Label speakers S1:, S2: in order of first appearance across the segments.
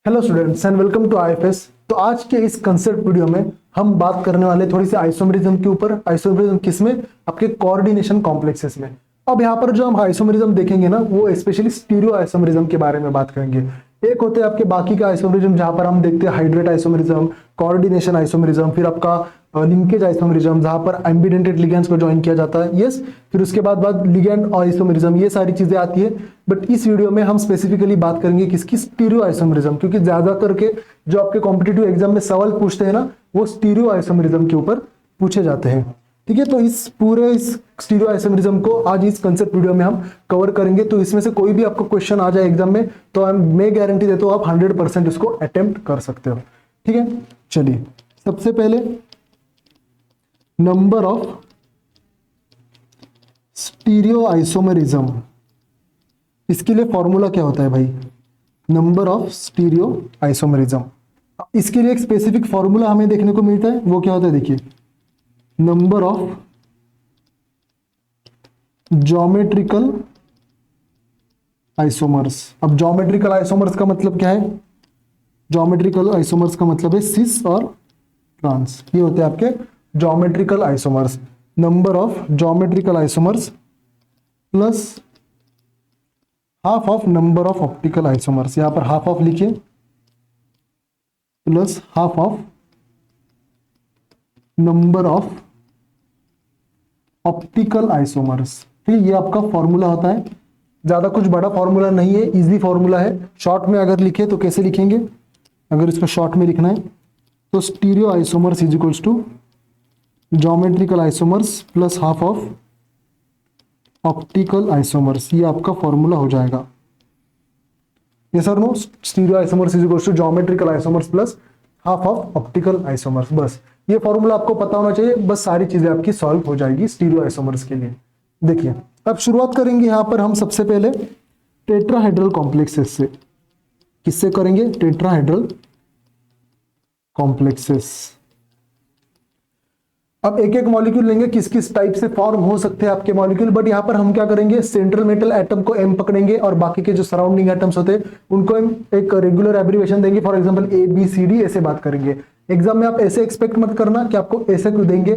S1: Hello students and welcome to IFS. तो आज के इस कंसेप्ट वीडियो में हम बात करने वाले थोड़ी सी आइसोमेरिज्म के ऊपर। आइसोमेरिज्म किसमें? आपके कोऑर्डिनेशन कॉम्प्लेक्सेस में। अब यहाँ पर जो हम आइसोमेरिज्म देखेंगे ना, वो स्पेशली स्टीरियो आइसोमेरिज्म के बारे में बात करेंगे। एक होते हैं आपके बाकी का आइसोमेरिज्म, जहां पर हम देखते हैं हाइड्रेट आइसोमेरिज्म, कोऑर्डिनेशन आइसोमेरिज्म, फिर आपका लिंकेज आइसोमेरिज्म जहां पर एम्बिडेंटेड लिगेंड्स को ज्वाइन किया जाता है। यस, फिर उसके बाद लिगेंड आइसोमेरिज्म, ये सारी चीजें आती है। बट इस वीडियो में हम स्पेसिफिकली बात करेंगे किसकी? स्टीरियो आइसोमेरिज्म, क्योंकि ज्यादा करके जो आपके कॉम्पिटिटिव एग्जाम में सवाल पूछते हैं ना, वो स्टीरियो आइसोमेरिज्म के ऊपर पूछे जाते हैं। ठीक है, तो इस स्टीरियो आइसोमेरिज्म को आज इस कंसेप्ट वीडियो में हम कवर करेंगे। तो इसमें से कोई भी आपको क्वेश्चन आ जाए एग्जाम में, तो मैं गारंटी देता हूं आप 100% इसको अटेम्प्ट कर सकते हो। ठीक है, चलिए सबसे पहले नंबर ऑफ स्टीरियो आइसोमेरिज्म, इसके लिए फॉर्मूला क्या होता है भाई? Number of stereo isomerism. इसके लिए एक स्पेसिफिक फॉर्मूला हमें देखने को मिलता है, वो क्या होता है? देखिए, नंबर ऑफ ज्योमेट्रिकल आइसोमर्स। अब ज्योमेट्रिकल आइसोमर्स का मतलब क्या है? ज्योमेट्रिकल आइसोमर्स का मतलब है सिस और ट्रांस। ये होते हैं आपके geometrical isomers. Number of geometrical isomers plus half of number of optical isomers. यहां पर हाफ ऑफ लिखिए, plus half of number of optical isomers. ठीक है, ये आपका फॉर्मूला होता है। ज्यादा कुछ बड़ा फॉर्मूला नहीं है, इजी फॉर्मूला है। शॉर्ट में अगर लिखे तो कैसे लिखेंगे? अगर इसको शॉर्ट में लिखना है तो stereoisomers is equals to geometrical isomers plus half of optical isomers. ये आपका फॉर्मूला हो जाएगा। यस और no? Stereoisomers is equals to geometrical isomers plus half of optical isomers. बस ये फॉर्मूला आपको पता होना चाहिए, बस सारी चीजें आपकी सॉल्व हो जाएगी स्टीरियो आइसोमर्स के लिए। देखिए, अब शुरुआत करेंगे यहां पर हम सबसे पहले टेट्राहेड्रल कॉम्प्लेक्सेस से। किससे करेंगे? Tetrahedral complexes. अब एक एक मॉलिक्यूल लेंगे, किस किस टाइप से फॉर्म हो सकते हैं आपके मॉलिक्यूल। बट यहां पर हम क्या करेंगे? सेंट्रल मेटल एटम को एम पकड़ेंगे और बाकी के जो सराउंडिंग एटम्स होते हैं उनको हम एक रेगुलर एब्रिविएशन देंगे। For example A B C D ऐसे बात करेंगे। एग्जाम में आप ऐसे एक्सपेक्ट मत करना कि आपको ऐसे क्यों देंगे।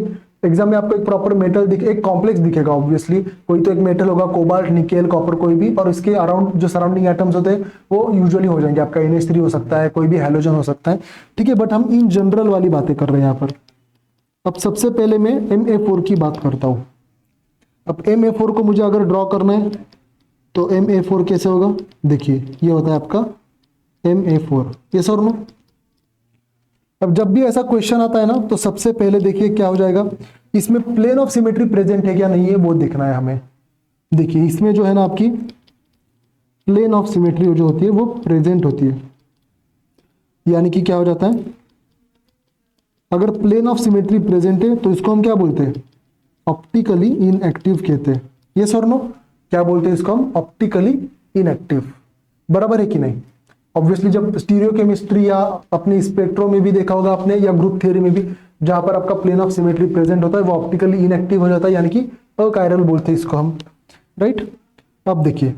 S1: एग्जाम में आपको एक प्रॉपर मेटल एक कॉम्प्लेक्स दिखेगा। ऑब्वियसली कोई तो एक मेटल होगा, कोबाल्ट, निकेल, कॉपर, कोई भी, और इसके अराउंड जो सराउंडिंग एटम्स होते हैं वो यूजुअली हो जाएंगे। आपका NH3 हो सकता है, कोई भी हैलोजन हो सकता है। ठीक है, बट हम इन जनरल वाली बातें कर रहे हैं यहाँ पर। अब सबसे पहले मैं Ma4 की बात करता हूं। अब Ma4 को मुझे अगर ड्रॉ करना है तो Ma4 कैसे होगा? देखिए, ये होता है आपका Ma4। यस और नो? अब जब भी ऐसा क्वेश्चन आता है ना, तो सबसे पहले देखिए क्या हो जाएगा, इसमें प्लेन ऑफ सिमेट्री प्रेजेंट है क्या नहीं है वो देखना है हमें। देखिए, इसमें जो है ना आपकी प्लेन ऑफ सिमेट्री जो होती है वो प्रेजेंट होती है। यानी कि क्या हो जाता है, अगर प्लेन ऑफ सिमेट्री प्रेजेंट है तो इसको हम क्या बोलते हैं? ऑप्टिकली इनएक्टिव कहते हैं। यस और नो? क्या बोलते हैं इसको हम? Optically inactive. बराबर है कि नहीं? ऑब्वियसली जब स्टीरियो केमिस्ट्री या अपने स्पेक्ट्रो में भी देखा होगा आपने, या ग्रुप थ्योरी में भी, जहां पर आपका प्लेन ऑफ सिमेट्री प्रेजेंट होता है वो ऑप्टिकली इनएक्टिव हो जाता है, यानी कि अकायरल बोलते हैं इसको हम। राइट? अब देखिए,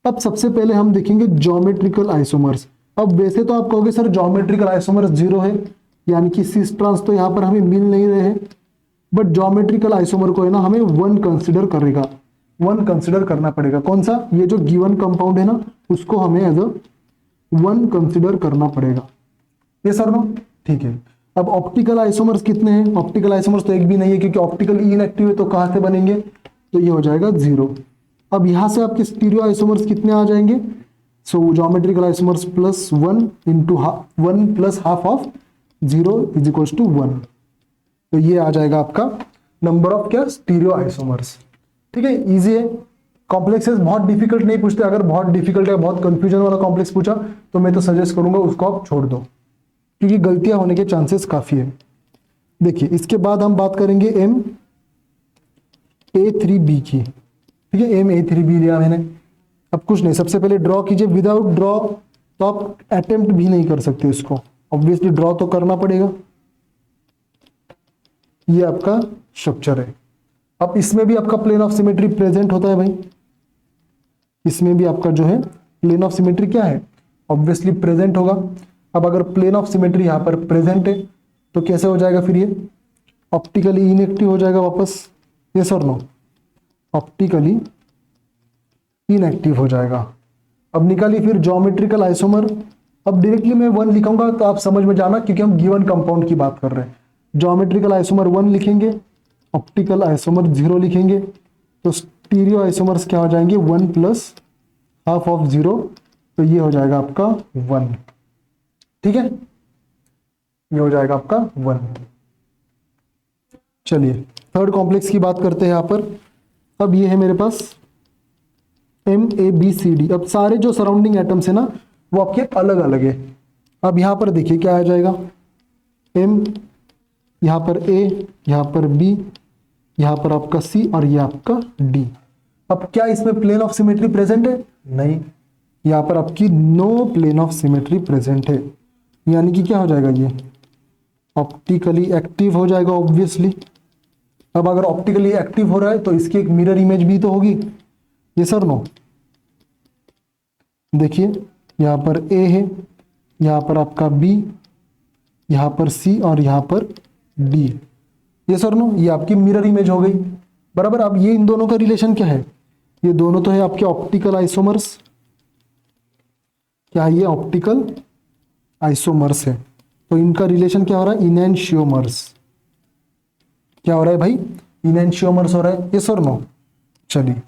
S1: अब सबसे पहले हम देखेंगे ज्योमेट्रिकल आइसोमर्स। अब वैसे तो आप कहोगे सर ज्योमेट्रिकल आइसोमर्स 0 है, यानी कि सिस ट्रांस तो यहां पर हमें मिल नहीं रहे हैं। बट ज्योमेट्रिकल आइसोमर को है ना हमें 1 कंसिडर करेगा, 1 कंसिडर करना पड़ेगा। कौन सा? ये जो गिवन कंपाउंड है ना, उसको हमें एज अ 1 कंसिडर करना पड़ेगा। ये सर नो? ठीक है। अब ऑप्टिकल आइसोमर्स कितने हैं? ऑप्टिकल आइसोमर्स तो एक भी नहीं है, क्योंकि ऑप्टिकल इनएक्टिव है, तो कहां से बनेंगे? तो ये हो जाएगा 0। अब यहां से आपके स्टीरियो आइसोमर्स कितने आ जाएंगे? So geometrical isomers plus 1 into 1 plus half of 0 is equal to 1। तो ये आ जाएगा आपका नंबर ऑफ क्या? Stereo isomers. ठीक है, इजी है। कॉम्प्लेक्सेस बहुत डिफिकल्ट नहीं पूछते। अगर बहुत डिफिकल्ट है, बहुत कंफ्यूजन वाला कॉम्प्लेक्स पूछा तो मैं तो सजेस्ट करूंगा उसको आप छोड़ दो, क्योंकि गलतियां होने के चांसेस काफी है। देखिए, इसके बाद हम बात करेंगे Ma3B की। ठीक है, Ma3B लिया मैंने। अब कुछ नहीं, सबसे पहले ड्रॉ कीजिए। विदाउट ड्रॉ तो आप अटेम्प्ट भी नहीं कर सकते इसको, ऑब्वियसली ड्रॉ तो करना पड़ेगा। ये आपका स्ट्रक्चर है। अब इसमें भी आपका प्लेन ऑफ सिमेट्री प्रेजेंट होता है भाई। इसमें भी आपका जो है प्लेन ऑफ सिमेट्री क्या है? ऑब्वियसली प्रेजेंट होगा। अब अगर प्लेन ऑफ सिमेट्री यहाँ पर प्रेजेंट है तो कैसे हो जाएगा फिर ये ऑप्टिकली इनएक्टिव हो जाएगा वापस, यस और नो, ऑप्टिकली इनएक्टिव हो जाएगा। अब निकालिए फिर ज्योमेट्रिकल आइसोमर। अब डायरेक्टली मैं 1 लिखूंगा तो आप समझ में जाना क्योंकि हम गिवन कंपाउंड की बात कर रहे हैं। ज्योमेट्रिकल आइसोमर 1 लिखेंगे, ऑप्टिकल आइसोमर 0 लिखेंगे, तो स्टीरियो आइसोमर्स क्या हो जाएंगे 1 प्लस हाफ ऑफ 0, तो ये हो जाएगा आपका 1। ठीक है, ये हो जाएगा आपका 1। चलिए थर्ड कॉम्प्लेक्स की बात करते हैं यहाँ पर। अब ये है मेरे पास MABCD। अब सारे जो सराउंडिंग एटम्स है ना वो आपके अलग अलग है। अब यहाँ पर देखिए क्या आ जाएगा, M, यहाँ पर A, यहाँ पर B, यहाँ पर आपका C और ये आपका D। अब क्या इसमें प्लेन ऑफ सिमेट्री प्रेजेंट है? नहीं, यहाँ पर आपकी no plane of symmetry present है, यानी कि क्या हो जाएगा ये ऑप्टिकली एक्टिव हो जाएगा ऑब्वियसली। अब अगर ऑप्टिकली एक्टिव हो रहा है तो इसकी एक मिरर इमेज भी तो होगी, ये सर नो। देखिए यहाँ पर A है, यहाँ पर आपका B, यहाँ पर C और यहाँ पर D, ये सर नो, ये आपकी मिरर इमेज हो गई बराबर। अब ये इन दोनों का रिलेशन क्या है, ये दोनों तो है आपके ऑप्टिकल आइसोमर्स। क्या ये ऑप्टिकल आइसोमर्स है, तो इनका रिलेशन क्या हो रहा है इनैंशियोमर्स। क्या हो रहा है भाई, इनैंशियोमर्स हो रहा है, ये सर नो। चलिए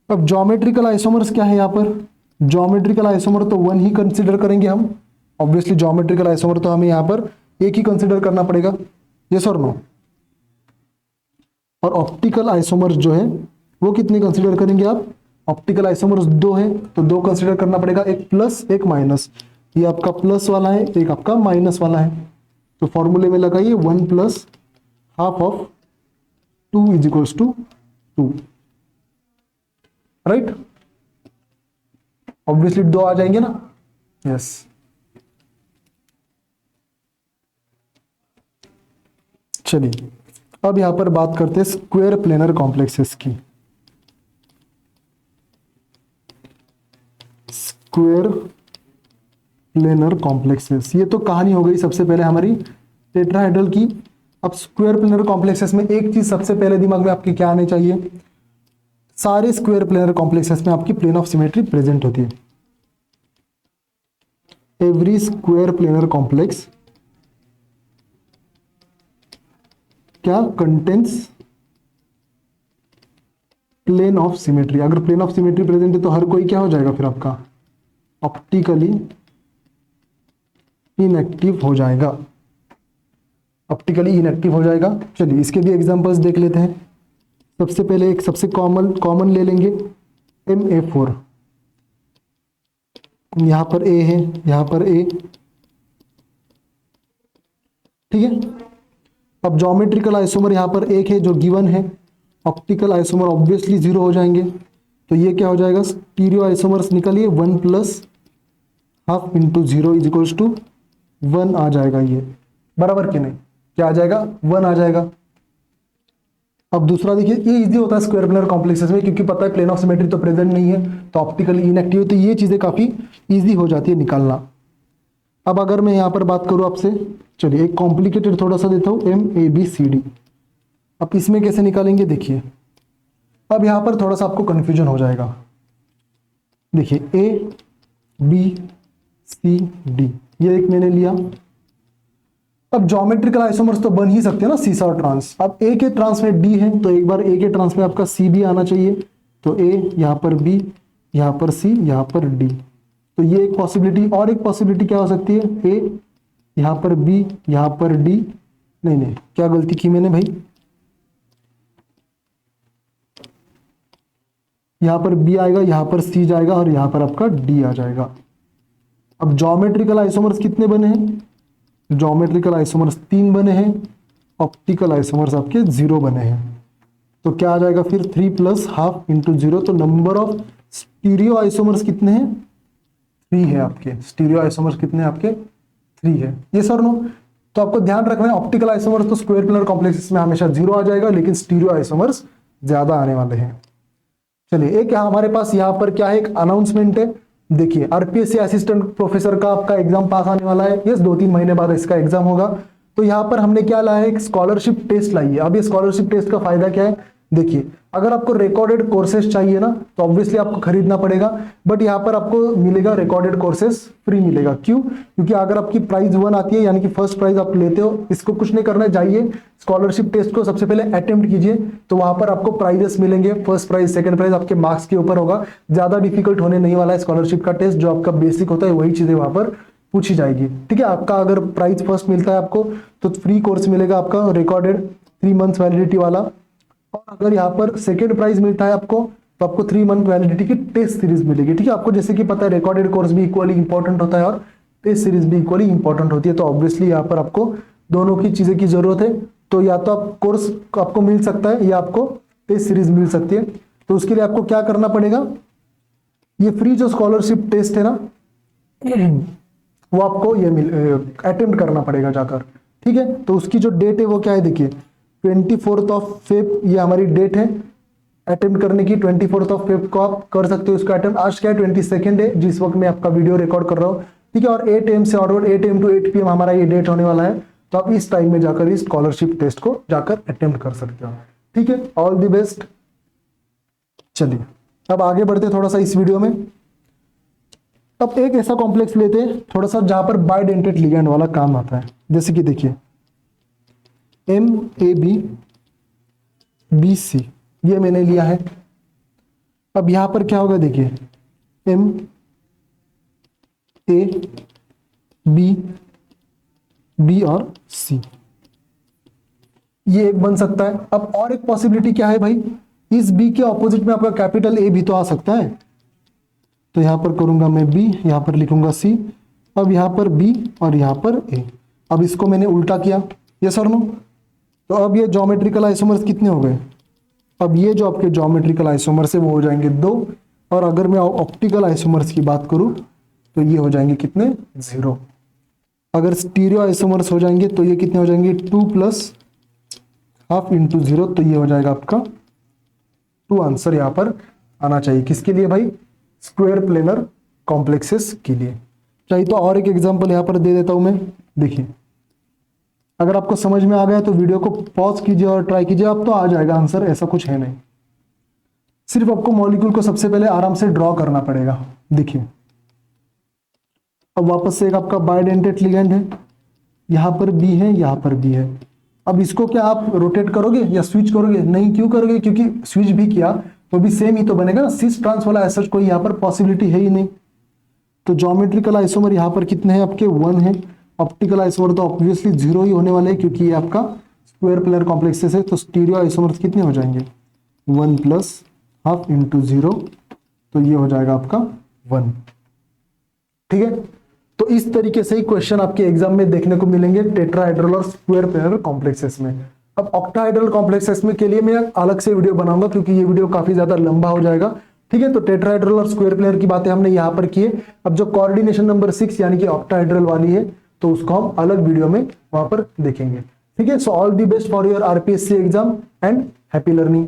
S1: अब ज्योमेट्रिकल आइसोमर्स क्या है यहाँ पर, ज्योमेट्रिकल आइसोमर तो 1 ही कंसीडर करेंगे हम, ऑब्वियसली ज्योमेट्रिकल आइसोमर तो हमें यहाँ पर एक ही कंसीडर करना पड़ेगा, यस और नो। और ऑप्टिकल आइसोमर्स जो है वो कितने कंसीडर करेंगे आप, ऑप्टिकल आइसोमर्स 2 है तो 2 कंसीडर करना पड़ेगा, एक प्लस एक माइनस। ये आपका प्लस वाला है, एक आपका माइनस वाला है, तो फॉर्मूले में लगाइए 1 plus half of 2 is equals to 2, right. Obviously 2 आ जाएंगे ना, यस। चलिए अब यहां पर बात करते हैं स्क्वायर प्लेनर कॉम्प्लेक्सेस की। स्क्वायर प्लेनर कॉम्प्लेक्सेस, ये तो कहानी हो गई सबसे पहले हमारी टेट्राहेड्रल की। अब स्क्वायर प्लेनर कॉम्प्लेक्सेस में एक चीज सबसे पहले दिमाग में आपके क्या आने चाहिए, सारे स्क्वायर प्लेनर कॉम्प्लेक्सेस में आपकी प्लेन ऑफ सिमेट्री प्रेजेंट होती है। एवरी स्क्वायर प्लेनर कॉम्प्लेक्स क्या कंटेंस प्लेन ऑफ सिमेट्री। अगर प्लेन ऑफ सिमेट्री प्रेजेंट है तो हर कोई क्या हो जाएगा फिर आपका ऑप्टिकली इनएक्टिव हो जाएगा, ऑप्टिकली इनएक्टिव हो जाएगा। चलिए इसके भी एग्जांपल्स देख लेते हैं। सबसे पहले एक सबसे कॉमन ले लेंगे MA4। यहां पर A है, यहां पर A, ठीक है। अब ज्योमेट्रिकल आइसोमर यहां पर एक है जो गिवन है, ऑप्टिकल आइसोमर ऑब्वियसली 0 हो जाएंगे, तो ये क्या हो जाएगा स्टीरियो आइसोमर्स निकालिए 1 plus half into 0 is equals to 1 आ जाएगा, ये बराबर कि नहीं, क्या आ जाएगा 1 आ जाएगा। अब दूसरा देखिए, ये इजी होता है स्क्वायर प्लेनर कॉम्प्लेक्सेस में क्योंकि पता है प्लेन ऑफ सिमेट्री तो प्रेजेंट नहीं है, तो ऑप्टिकली इनएक्टिव, तो ये चीजें काफी इजी हो जाती है निकालना। अब अगर मैं यहां पर बात करूं आपसे, चलिए एक कॉम्प्लिकेटेड थोड़ा सा देता हूं MABCD। अब इसमें कैसे निकालेंगे देखिए, अब यहां पर थोड़ा सा आपको कंफ्यूजन हो जाएगा। देखिए ABCD ये एक मैंने लिया। अब ज्योमेट्रिकल आइसोमर्स तो बन ही सकते हैं ना सी और ट्रांस। अब A के ट्रांस में D है तो एक बार A के ट्रांस में आपका C भी आना चाहिए, तो A यहाँ पर B, यहाँ पर C, यहाँ पर D, तो ये एक पॉसिबिलिटी। और एक पॉसिबिलिटी क्या हो सकती है, A यहाँ पर B, यहाँ पर D, नहीं क्या गलती की मैंने भाई, यहाँ पर B आएगा, यहाँ पर C जाएगा और यहाँ पर आपका D आ जाएगा। अब ज्योमेट्रिकल आइसोमर्स कितने बने हैं, ज्योमेट्रिकल आइसोमर्स 3 बने हैं, ऑप्टिकल आइसोमर्स आपके 0 बने हैं, तो क्या आ जाएगा फिर 3 प्लस हाफ इंटू 0, तो नंबर ऑफ स्टीरियो आइसोमर्स कितने हैं 3 है आपके, स्टीरियो आइसोमर्स कितने हैं आपके 3 है, ये सर नो। तो आपको ध्यान रखना है ऑप्टिकल आइसोमर्स तो स्क्वायर प्लेनर कॉम्प्लेक्सेस में हमेशा 0 आ जाएगा, लेकिन स्टीरियो आइसोमर्स ज्यादा आने वाले हैं। चलिए एक हमारे पास यहाँ पर क्या है, एक अनाउंसमेंट है, देखिए आरपीएससी असिस्टेंट प्रोफेसर का आपका एग्जाम पास आने वाला है, यस 2-3 महीने बाद इसका एग्जाम होगा। तो यहाँ पर हमने क्या लाया है, एक स्कॉलरशिप टेस्ट लाई है। अब ये स्कॉलरशिप टेस्ट का फायदा क्या है, देखिए अगर आपको रिकॉर्डेड कोर्सेज चाहिए ना तो ऑब्वियसली आपको खरीदना पड़ेगा, बट यहाँ पर आपको मिलेगा रिकॉर्डेड कोर्सेज फ्री मिलेगा। क्यों? क्योंकि अगर आपकी प्राइज 1 आती है यानी कि फर्स्ट प्राइज आप लेते हो, इसको कुछ नहीं करना है, जाइए स्कॉलरशिप टेस्ट को सबसे पहले अटेम्प्ट कीजिए, तो वहां पर आपको प्राइजेस मिलेंगे, फर्स्ट प्राइज सेकंड प्राइज आपके मार्क्स के ऊपर होगा। ज्यादा डिफिकल्ट होने नहीं वाला है स्कॉलरशिप का टेस्ट, जो आपका बेसिक होता है वही चीजें वहां पर पूछी जाएगी। ठीक है, आपका अगर प्राइज फर्स्ट मिलता है आपको तो फ्री कोर्स मिलेगा आपका रिकॉर्डेड 3 मंथ्स वैलिडिटी वाला, और अगर यहाँ पर सेकेंड प्राइज मिलता है आपको तो आपको 3 मंथ वैलिडिटी की टेस्ट सीरीज मिलेगी। ठीक है, आपको जैसे कि पता है रिकॉर्डेड कोर्स भी इक्वली इंपॉर्टेंट होता है और टेस्ट सीरीज भी इक्वली इंपॉर्टेंट होती है, तो ऑब्वियसली यहाँ पर आपको दोनों की चीजें की जरूरत है। तो या तो आप कोर्स आपको मिल सकता है या आपको टेस्ट सीरीज मिल सकती है। तो उसके लिए आपको क्या करना पड़ेगा, ये फ्री जो स्कॉलरशिप टेस्ट है ना वो आपको ये अटेम्प्ट करना पड़ेगा जाकर। ठीक है, तो उसकी जो डेट है वो क्या है, देखिए 24 ऑफ फेब ये हमारी डेट है अटेम्प्ट करने की। 24 ऑफ फेब को आप कर सकते हो इसको अटेम्प्ट। आज क्या है 22 है जिस वक्त मैं आपका वीडियो रिकॉर्ड कर रहा हूँ। ठीक है, और 8 AM से ऑनवर्ड 8 AM टू 8 PM हमारा ये डेट होने वाला है, तो आप इस टाइम में जाकर इस स्कॉलरशिप टेस्ट को जाकर अटेम्प्ट कर सकते हो। ठीक है, ऑल द बेस्ट। चलिए अब आगे बढ़ते थोड़ा सा इस वीडियो में। अब एक ऐसा कॉम्प्लेक्स लेते हैं थोड़ा सा जहां पर बाइडेंटेड लिगेंड वाला काम आता है, जैसे कि देखिए MAB BC ये मैंने लिया है। अब यहां पर क्या होगा, देखिए MAB और C ये एक बन सकता है। अब और एक पॉसिबिलिटी क्या है भाई, इस B के ऑपोजिट में आपका कैपिटल A भी तो आ सकता है, तो यहां पर करूंगा मैं B, यहां पर लिखूंगा C, अब यहां पर B और यहां पर A। अब इसको मैंने उल्टा किया, यस और नो, तो अब ये ज्योमेट्रिकल आइसोमर्स कितने हो गए, अब ये जो आपके ज्योमेट्रिकल आइसोमर्स है वो हो जाएंगे 2, और अगर मैं ऑप्टिकल आइसोमर्स की बात करूं तो ये हो जाएंगे कितने 0। अगर स्टीरियो आइसोमर्स हो जाएंगे तो ये कितने हो जाएंगे 2 + ½ × 0, तो ये हो जाएगा आपका 2 आंसर यहाँ पर आना चाहिए। किसके लिए भाई, स्क्वायर प्लेनर कॉम्प्लेक्सेस के लिए। चाहिए तो और एक एग्जांपल यहाँ पर दे देता हूं मैं, देखिए अगर आपको समझ में आ गया तो वीडियो को पॉज कीजिए और ट्राई कीजिए, अब तो आ जाएगा आंसर, ऐसा कुछ है नहीं। सिर्फ आपको मॉलिक्यूल को सबसे पहले आराम से ड्रॉ करना पड़ेगा। देखिए अब वापस से एक आपका बाइडेंटेड लिगेंड है, यहां पर B है, यहां पर B है। अब इसको क्या आप रोटेट करोगे या स्विच करोगे, नहीं। क्यों करोगे, क्योंकि स्विच भी किया तो भी सेम ही तो बनेगा ना, सिस ट्रांस वाला ऐसा कोई यहाँ पर पॉसिबिलिटी है ही नहीं। तो ज्योमेट्रिकल आइसोमर यहाँ पर कितने हैं आपके 1 है, ऑप्टिकल आइसोमर तो ऑब्वियसली 0 ही होने वाले हैं क्योंकि ये आपका स्क्वायर प्लेनर कॉम्प्लेक्सेस है। तो स्टीरियो आइसोमर्स कितने हो जाएंगे 1 + ½ × 0, तो ये हो जाएगा आपका 1। ठीक है, तो इस तरीके से ही क्वेश्चन आपके एग्जाम में देखने को मिलेंगे टेट्राहेड्रल और स्क्वायर प्लेनर कॉम्प्लेक्सेस में। अब ऑक्टाहेड्रल कॉम्प्लेक्सेस में के लिए मैं अलग से वीडियो बनाऊंगा क्योंकि ये वीडियो काफी ज्यादा लंबा हो जाएगा। ठीक है, तो टेट्राहेड्रल और स्क्वायर प्लेनर की बातें हमने यहाँ पर की है। अब जो कोऑर्डिनेशन नंबर 6 यानी कि ऑक्टाहेड्रल वाली है तो उसको हम अलग वीडियो में वहां पर देखेंगे। ठीक है, so all the best for your RPSC exam and happy learning.